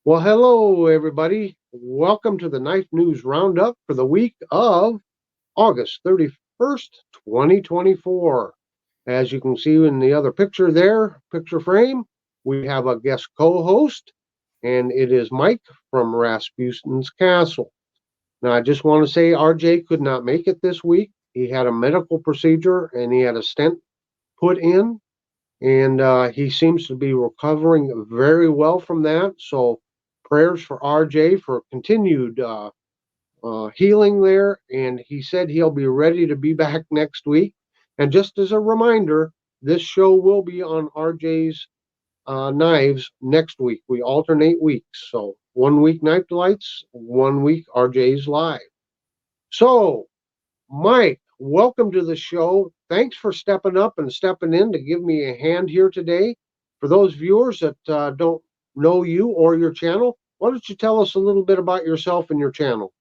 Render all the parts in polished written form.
Well, hello, everybody. Welcome to the Knife News Roundup for the week of August 31st, 2024. As you can see in the other picture there, picture frame, we have a guest co host, and it is Mike from Rasputin's Castle. Now, I just want to say RJ could not make it this week. He had a medical procedure and he had a stent put in, and he seems to be recovering very well from that. So, prayers for RJ for continued healing there. And he said he'll be ready to be back next week. And just as a reminder, this show will be on RJ's knives next week. We alternate weeks. So, 1 week Knife Delights, 1 week RJ's Live. So, Mike, welcome to the show. Thanks for stepping up and stepping in to give me a hand here today. For those viewers that don't know you or your channel, why don't you tell us a little bit about yourself and your channel?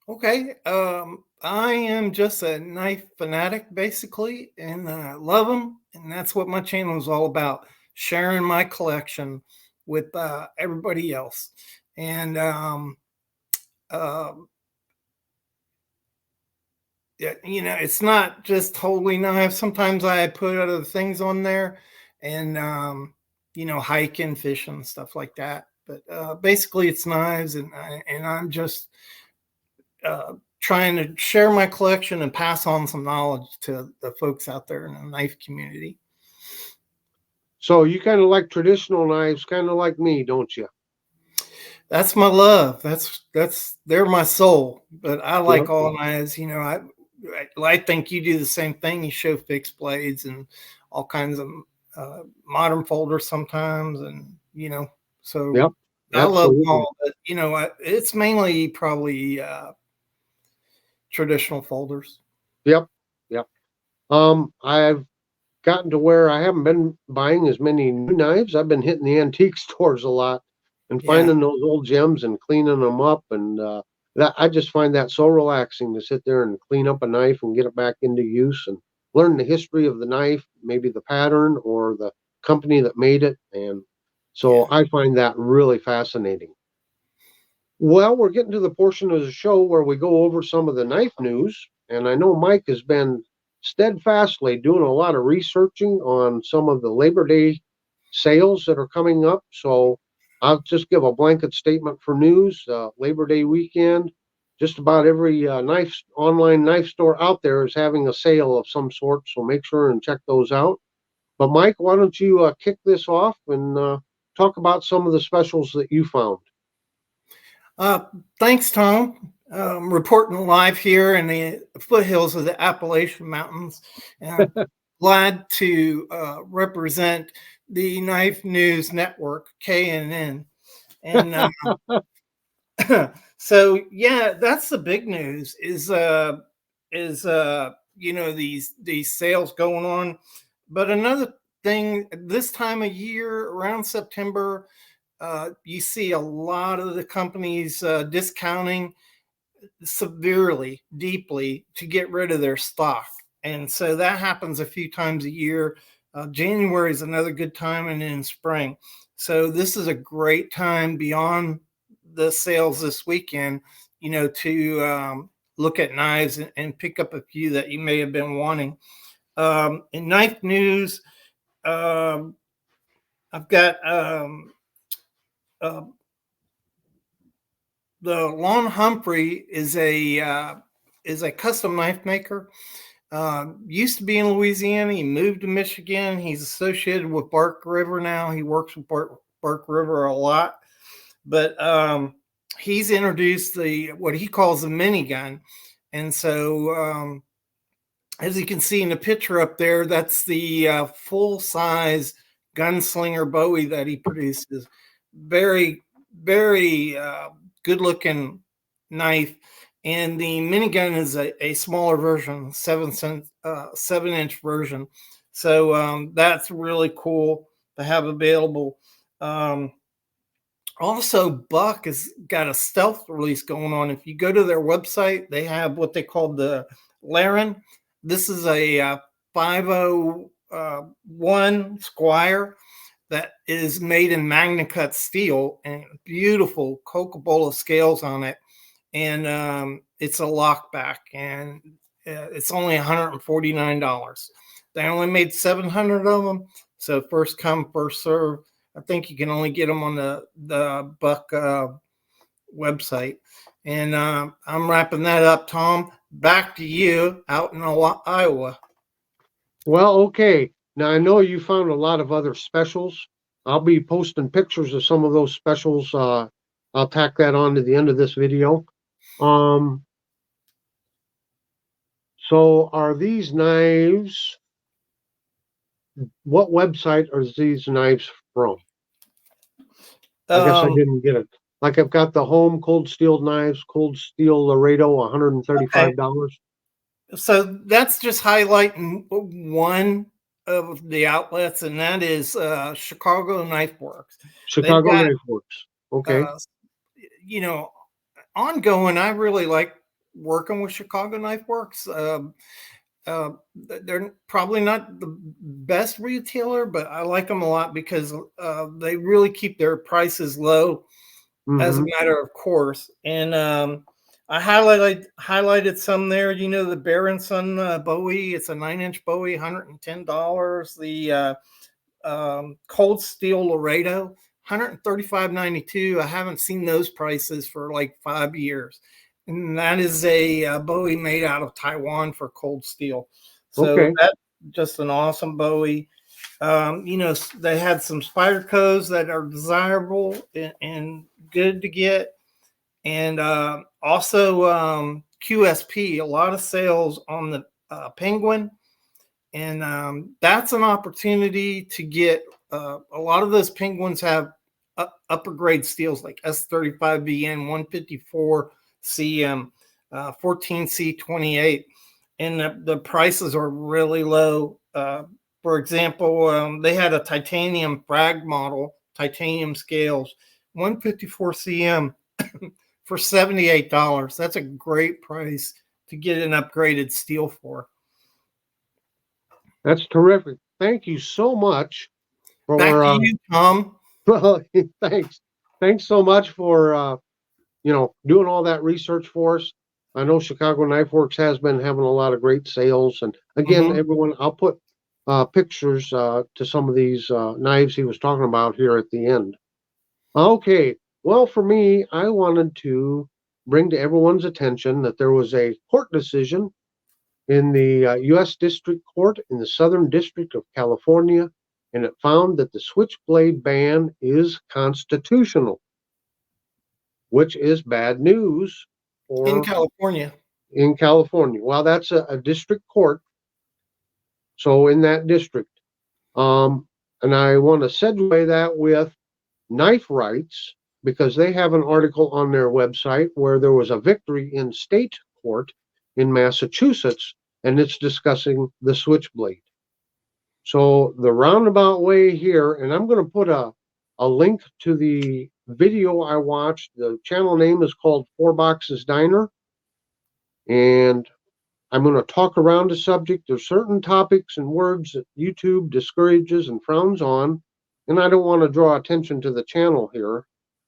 Okay, I am just a knife fanatic basically, and I love them, and that's what my channel is all about: sharing my collection with everybody else. And uh, yeah, it's not just totally knives. Sometimes I put other things on there, and hiking, fishing, stuff like that. But basically, it's knives, and I'm just uh, trying to share my collection and pass on some knowledge to the folks out there in the knife community. So, you kind of like traditional knives, kind of like me, don't you? That's my love. That's they're my soul. But I like Yep. all knives. I think you do the same thing. You show fixed blades and all kinds of modern folders sometimes, and so Yep. I love them Absolutely. all. But it's mainly probably traditional folders. Yep. Yep. I've gotten to where I haven't been buying as many new knives. I've been hitting the antique stores a lot and Yeah. finding those old gems and cleaning them up. And that I just find that so relaxing to sit there and clean up a knife and get it back into use and learn the history of the knife, maybe the pattern or the company that made it. And so Yeah. I find that really fascinating. Well, we're getting to the portion of the show where we go over some of the knife news. And I know Mike has been steadfastly doing a lot of researching on some of the Labor Day sales that are coming up. So I'll just give a blanket statement for news. Labor Day weekend, just about every online knife store out there is having a sale of some sort. So make sure and check those out. But Mike, why don't you kick this off and talk about some of the specials that you found? Uh, Thanks, Tom. Reporting live here in the foothills of the Appalachian Mountains. And I'm glad to represent the Knife News Network, KNN. And so, yeah, that's the big news is these sales going on. But another thing, this time of year, around September, you see a lot of the companies discounting severely, deeply to get rid of their stock. And so that happens a few times a year. January is another good time, and in spring. So this is a great time beyond the sales this weekend, to look at knives and pick up a few that you may have been wanting. In knife news, um, I've got uh, the Lon Humphrey is a custom knife maker. Used to be in Louisiana. He moved to Michigan. He's associated with Bark River now. He works with Bark River a lot, but he's introduced the what he calls the minigun, and so as you can see in the picture up there, that's the full size gunslinger Bowie that he produces. Very, very good looking knife. And the minigun is a smaller version, 7-inch version. So that's really cool to have available. Um, Also, Buck has got a stealth release going on. If you go to their website, they have what they call the Laren. This is a 501 Squire. that is made in magna cut steel and beautiful Coca-Cola scales on it. And it's a lockback, and it's only $149. They only made 700 of them, so first come, first serve. I think you can only get them on the Buck website. And I'm wrapping that up, Tom. Back to you out in Iowa. Well, okay. Now I know you found a lot of other specials. I'll be posting pictures of some of those specials. I'll tack that on to the end of this video. Um, so are these knives, what website are these knives from? I guess I Um, didn't get it. Like I've got the home cold steel knives, cold steel Laredo, okay, $135. so that's just highlighting one of the outlets, and that is Chicago Knife Works. They've Chicago got Knife Works. Okay. uh, you know, ongoing. I really like working with Chicago Knife Works. They're probably not the best retailer, but I like them a lot because they really keep their prices low as a Mm-hmm. matter of course. And I highlighted some there. You know, the Bear and Son Bowie. It's a 9-inch Bowie, $110. The cold steel Laredo, $135.92. I haven't seen those prices for like 5 years. And that is a Bowie made out of Taiwan for cold steel. So Okay. that's just an awesome Bowie. You know, they had some Spydercos that are desirable and good to get. And also QSP, a lot of sales on the Penguin. And that's an opportunity to get a lot of those Penguins have upper grade steels like S35BN, 154 CM, 14C28, and the prices are really low. For example, they had a titanium frag model, titanium scales, 154 CM for $78. That's a great price to get an upgraded steel for. That's terrific. Thank you so much Back for to you, Tom. well, thanks. Thanks so much for doing all that research for us. I know Chicago Knife Works has been having a lot of great sales, and again, Mm-hmm. everyone, I'll put pictures to some of these knives he was talking about here at the end. Okay, well, for me, I wanted to bring to everyone's attention that there was a court decision in the U.S. District Court in the Southern District of California, and it found that the switchblade ban is constitutional, which is bad news In for California. in California. Well, that's a district court, so in that district. And I want to segue that with Knife Rights because they have an article on their website where there was a victory in state court in Massachusetts, and it's discussing the switchblade. So the roundabout way here, and I'm going to put a link to the video I watched. The channel name is called Four Boxes Diner, and I'm going to talk around the subject. There's certain topics and words that YouTube discourages and frowns on, and I don't want to draw attention to the channel here,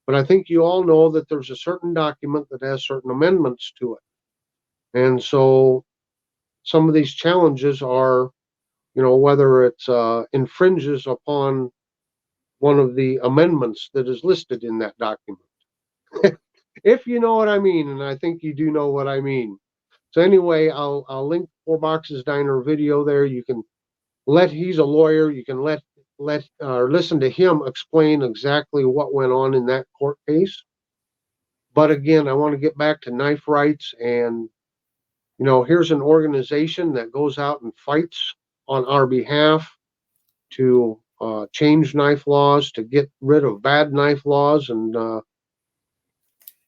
but I think you all know that there's a certain document that has certain amendments to it. And so some of these challenges are, whether it infringes upon one of the amendments that is listed in that document. If you know what I mean, and I think you do know what I mean. So anyway, I'll link Four Boxes Diner video there. You can he's a lawyer. You can listen to him explain exactly what went on in that court case. But again, I want to get back to knife rights, and here's an organization that goes out and fights on our behalf to change knife laws, to get rid of bad knife laws, and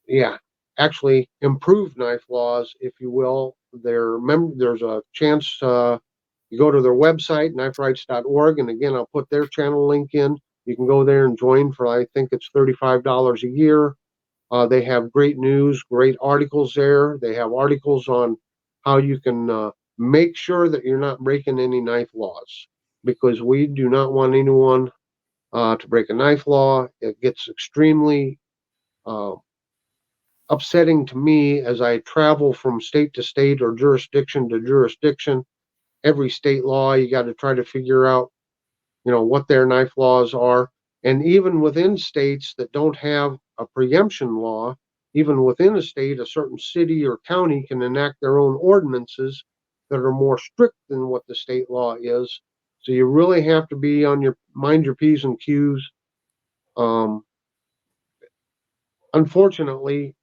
yeah, actually improve knife laws, if you will. There's a chance you go to their website, kniferights.org, and again, I'll put their channel link in. You can go there and join for, I think it's $35 a year. They have great news, great articles there. They have articles on how you can make sure that you're not breaking any knife laws, because we do not want anyone to break a knife law. It gets extremely uh, upsetting to me as I travel from state to state or jurisdiction to jurisdiction. Every state law, you got to try to figure out, what their knife laws are. And even within states that don't have a preemption law, even within a state, a certain city or county can enact their own ordinances that are more strict than what the state law is. So you really have to be on your mind your P's and Q's. Um, Unfortunately,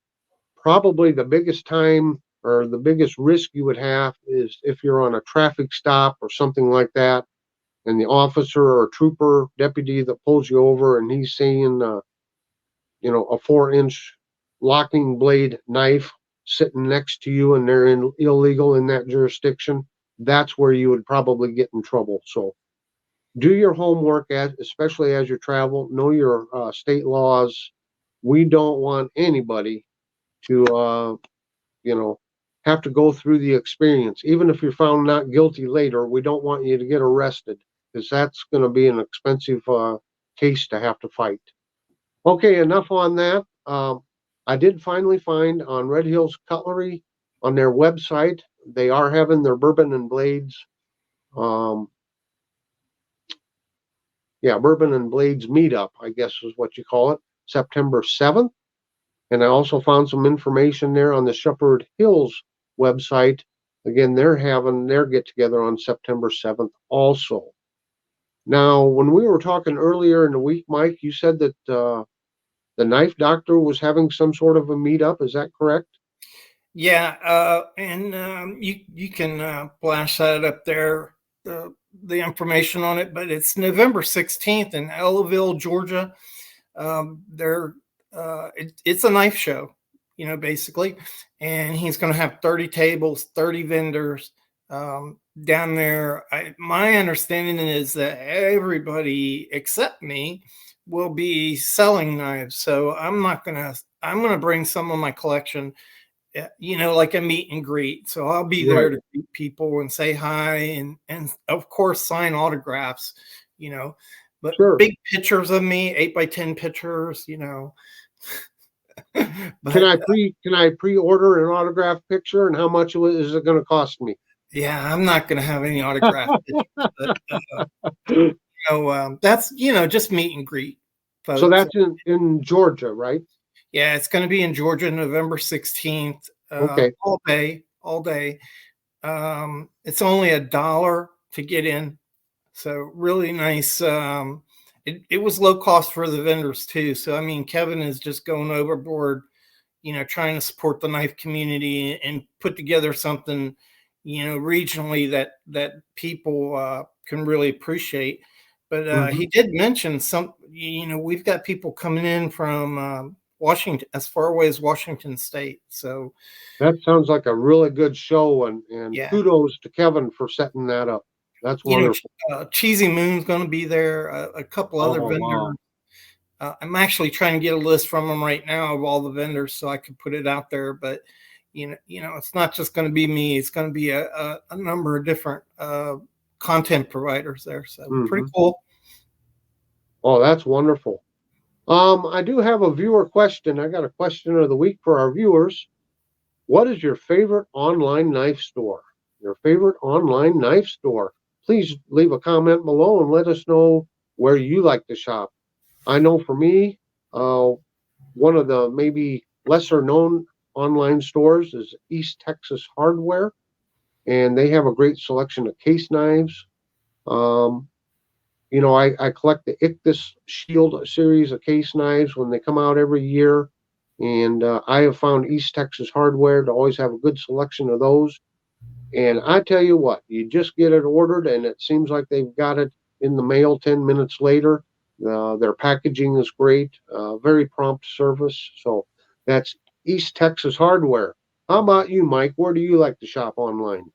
probably the biggest time or the biggest risk you would have is if you're on a traffic stop or something like that, and the officer or trooper deputy that pulls you over and he's seeing, a 4-inch locking blade knife sitting next to you and they're illegal in that jurisdiction, that's where you would probably get in trouble. So do your homework, especially as you travel. Know your state laws. We don't want anybody to have to go through the experience. Even if you're found not guilty later, we don't want you to get arrested because that's going to be an expensive case to have to fight. Okay, enough on that. I did finally find on Red Hills Cutlery on their website, they are having their Bourbon and Blades, um, Bourbon and Blades meetup, I guess is what you call it, September 7th. And I also found some information there on the Shepherd Hills website. Again, they're having their get together on September 7th also. Now, when we were talking earlier in the week, Mike, you said that the Knife Doctor was having some sort of a meetup. Is that correct? Yeah, and you can flash that up there, the information on it. But it's November 16th in Ellaville, Georgia. It's a knife show, basically, and he's going to have 30 tables, 30 vendors down there. My understanding is that everybody except me will be selling knives, so I'm going to bring some of my collection, like a meet and greet. So I'll be there to meet people and say hi, and of course sign autographs, but Sure. big pictures of me, 8x10 pictures, But can I pre-order an autograph picture, and how much is it going to cost me? Yeah, I'm not going to have any autograph pictures, but that's just meet and greet folks. So that's in Georgia, right? Yeah, it's going to be in Georgia, November 16th. Okay. All day. It's only $1 to get in, so really nice. It was low cost for the vendors too. So I mean, Kevin is just going overboard, trying to support the knife community and put together something, regionally that people can really appreciate. But he did mention we've got people coming in from Washington, as far away as Washington State. So that sounds like a really good show, and yeah. Kudos to Kevin for setting that up. That's wonderful. Cheesy Moon's going to be there. A couple other vendors. Wow. I'm actually trying to get a list from them right now of all the vendors so I can put it out there. But it's not just going to be me. It's going to be a number of different content providers there. So pretty cool. Oh, that's wonderful. I do have a viewer question. I got a question of the week for our viewers. What is your favorite online knife store? Your favorite online knife store? Please leave a comment below and let us know where you like to shop. I know for me, one of the maybe lesser known online stores is East Texas Hardware, and they have a great selection of case knives. I collect the Ictus Shield series of case knives when they come out every year. And I have found East Texas Hardware to always have a good selection of those. And I tell you what, you just get it ordered, and it seems like they've got it in the mail 10 minutes later. Their packaging is great, very prompt service. So that's East Texas Hardware. How about you, Mike? Where do you like to shop online?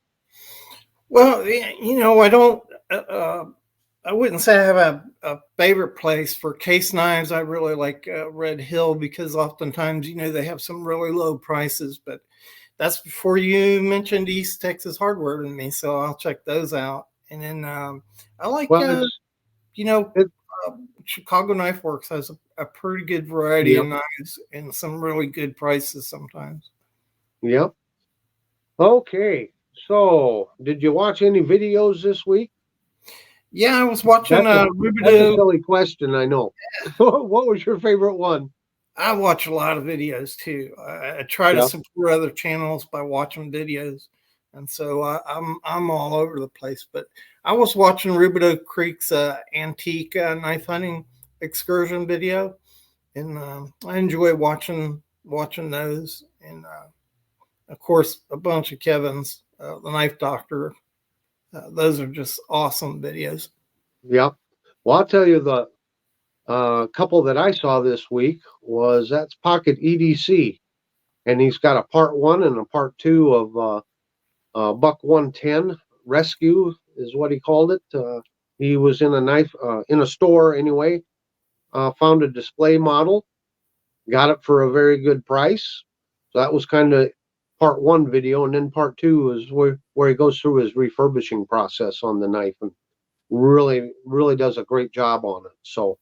Well, I don't. I wouldn't say I have a favorite place for case knives. I really like Red Hill because oftentimes, they have some really low prices. But that's before you mentioned East Texas Hardware to me, so I'll check those out. And then I like, Chicago Knife Works has a pretty good variety of Yep. knives and some really good prices sometimes. Yep. Okay. So, did you watch any videos this week? Yeah, I was watching That's a Rubido. silly question, I know. What was your favorite one? I watch a lot of videos too. I try to Yeah. support other channels by watching videos, and so I'm all over the place. But I was watching Rubido Creek's antique knife hunting excursion video, and I enjoy watching those. And of course, a bunch of Kevin's, the Knife Doctor. Those are just awesome videos. Yep. Well, I'll tell you the couple that I saw this week that's Pocket EDC, and he's got a part 1 and a part 2 of Buck 110 Rescue is what he called it. He was in a store anyway. Found a display model, got it for a very good price. So that was kind of part 1 video, and then part 2 is where he goes through his refurbishing process on the knife, and really does a great job on it. So,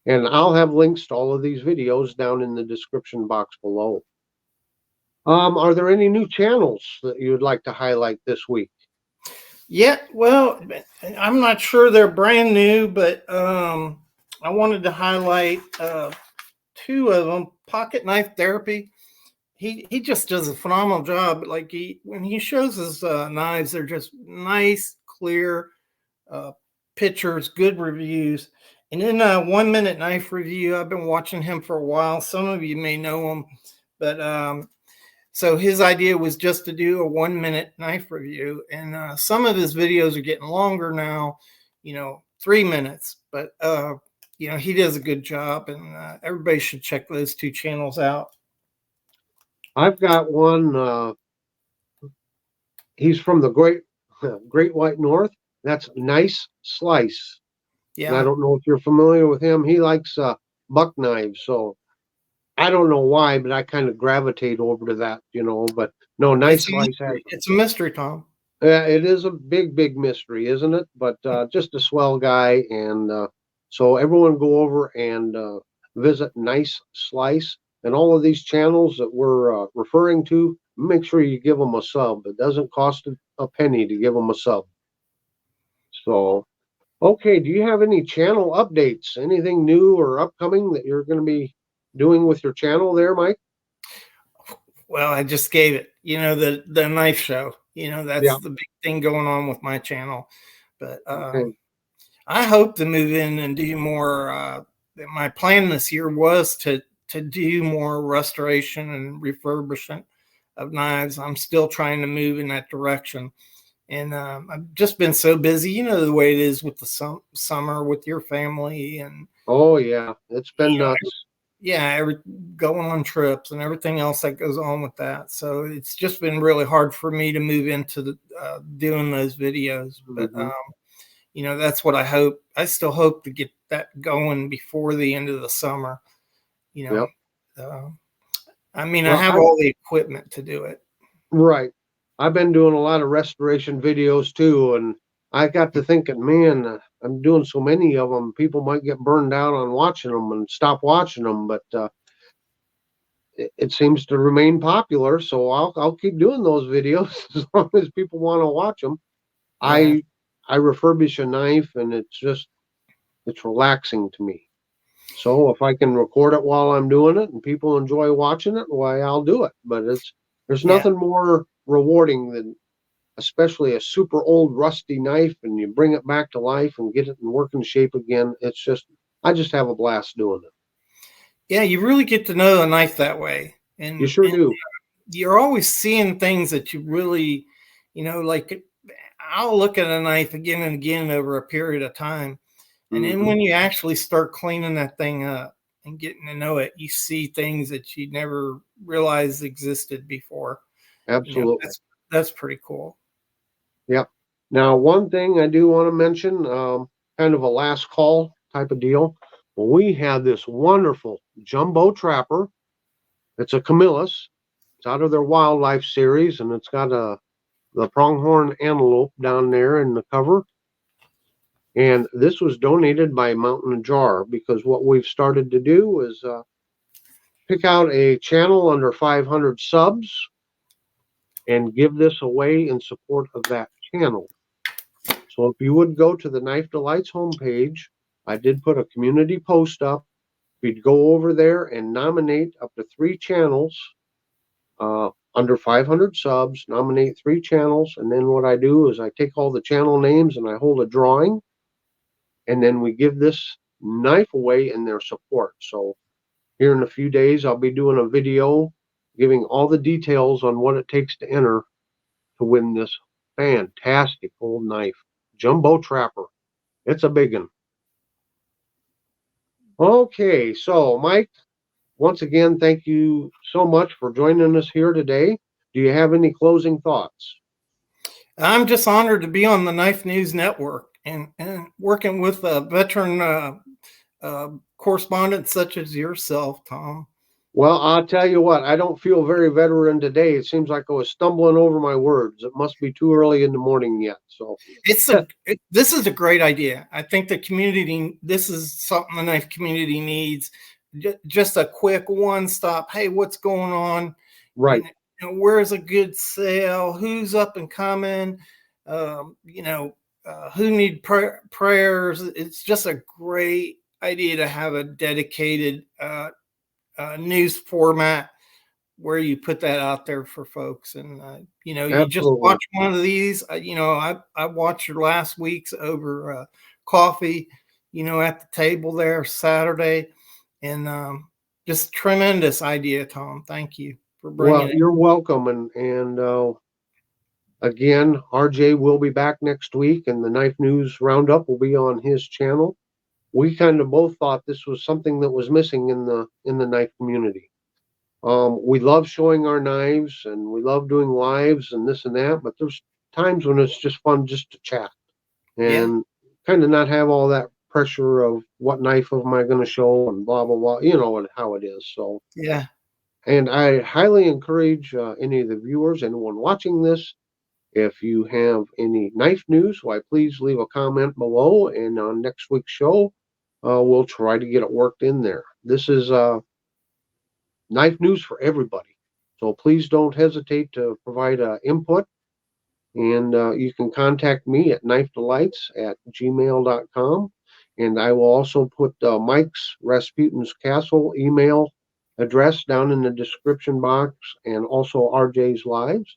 and I'll have links to all of these videos down in the description box below. Are there any new channels that you would like to highlight this week? Yeah, well, I'm not sure they're brand new, but I wanted to highlight 2 of them. Pocket Knife Therapy. He just does a phenomenal job. Like when he shows his knives, they're just nice, clear pictures, good reviews. And then 1 Minute Knife Review. I've been watching him for a while. Some of you may know him, but so his idea was just to do a 1 minute knife review, and some of his videos are getting longer now, 3 minutes. But he does a good job, and everybody should check those 2 channels out. I've got one. He's from the Great White North. That's Nice Slice. And I Yeah, don't know if you're familiar with him. He likes buck knives, so I don't know why, but I kind of gravitate over to that, But no, Nice it's a Slice has. mystery. It's a mystery, Tom. It is a big mystery, isn't it? But just a swell guy, and so everyone go over and visit Nice Slice, and all of these channels that we're referring to. Make sure you give them a sub. It doesn't cost a penny to give them a sub. So, okay, do you have any channel updates? Anything new or upcoming that you're going to be doing with your channel there, Mike? Well, I just gave it, the knife show. That's Yeah. the big thing going on with my channel. But Okay. I hope to move in and do more. My plan this year was to do more restoration and refurbishment of knives. I'm still trying to move in that direction, and I've just been so busy. You know the way it is with the summer with your family, and Oh yeah, it's been you know, nuts. going on trips and everything else that goes on with that. So it's just been really hard for me to move into doing those videos, but. Hmm. That's what I hope. I still hope to get that going before the end of the summer. You know, Yep. uh, I Well, have all the equipment to do it. right. I've been doing a lot of restoration videos too, and I got to thinking, man, I'm doing so many of them. People might get burned out on watching them and stop watching them, but it seems to remain popular. So I'll keep doing those videos as long as people want to watch them. Yeah, I refurbish a knife, and it's relaxing to me. So if I can record it while I'm doing it and people enjoy watching it, why I'll do it. But there's yeah, nothing more rewarding than especially a super old rusty knife and you bring it back to life and get it in working shape again. I just have a blast doing it. yeah. You really get to know a knife that way, You and sure do. you're always seeing things that you really, like I'll look at a knife again and again over a period of time. And then Hmm. when you actually start cleaning that thing up and getting to know it, you see things that you never realized existed before. Absolutely. That's pretty cool. Yep. Now, one thing I do want to mention, kind of a last call type of deal. Well, we have this wonderful jumbo trapper. It's a Camillus. It's out of their wildlife series, and it's got the pronghorn antelope down there in the cover. And this was donated by Mountain Jar, because what we've started to do is pick out a channel under 500 subs and give this away in support of that channel. So if you would go to the Knife Delights homepage, I did put a community post up. We'd go over there and nominate up to 3 channels under 500 subs, nominate 3 channels. And then what I do is I take all the channel names and I hold a drawing. And then we give this knife away in their support. So here in a few days, I'll be doing a video giving all the details on what it takes to enter to win this fantastic old knife. Jumbo Trapper. It's a big one. Okay, so Mike, once again, thank you so much for joining us here today. Do you have any closing thoughts? I'm just honored to be on the Knife News Network and working with a veteran correspondent such as yourself, Tom. Well, I'll tell you what, I don't feel very veteran today. It seems like I was stumbling over my words. It must be too early in the morning yet. So this is a great idea. I think the community, this is something the knife community needs. Just a quick one-stop. Hey, what's going on? Right. Where's a good sale? Who's up and coming? Who need prayers? It's just a great idea to have a dedicated news format where you put that out there for folks. And you just watch one of these. I watched your last week's over coffee, at the table there Saturday, and just tremendous idea, Tom. Thank you for bringing it. You're welcome. And again, RJ will be back next week, and the Knife News Roundup will be on his channel. We kind of both thought this was something that was missing in the knife community. We love showing our knives and we love doing lives and this and that, but there's times when it's just fun just to chat and kind of not have all that pressure of what knife am I going to show and blah, blah, blah, and how it is. So, yeah. And I highly encourage any of the viewers, anyone watching this, if you have any knife news, why please leave a comment below, and on next week's show, we'll try to get it worked in there. This is knife news for everybody, so please don't hesitate to provide input. And you can contact me at knifedelights@gmail.com, and I will also put Mike's Rasputinscastle email address down in the description box, and also RJ's lives.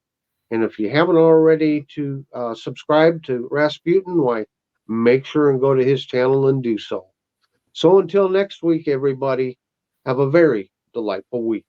And if you haven't already to subscribe to Rasputin, why make sure and go to his channel and do so. So until next week, everybody, have a very delightful week.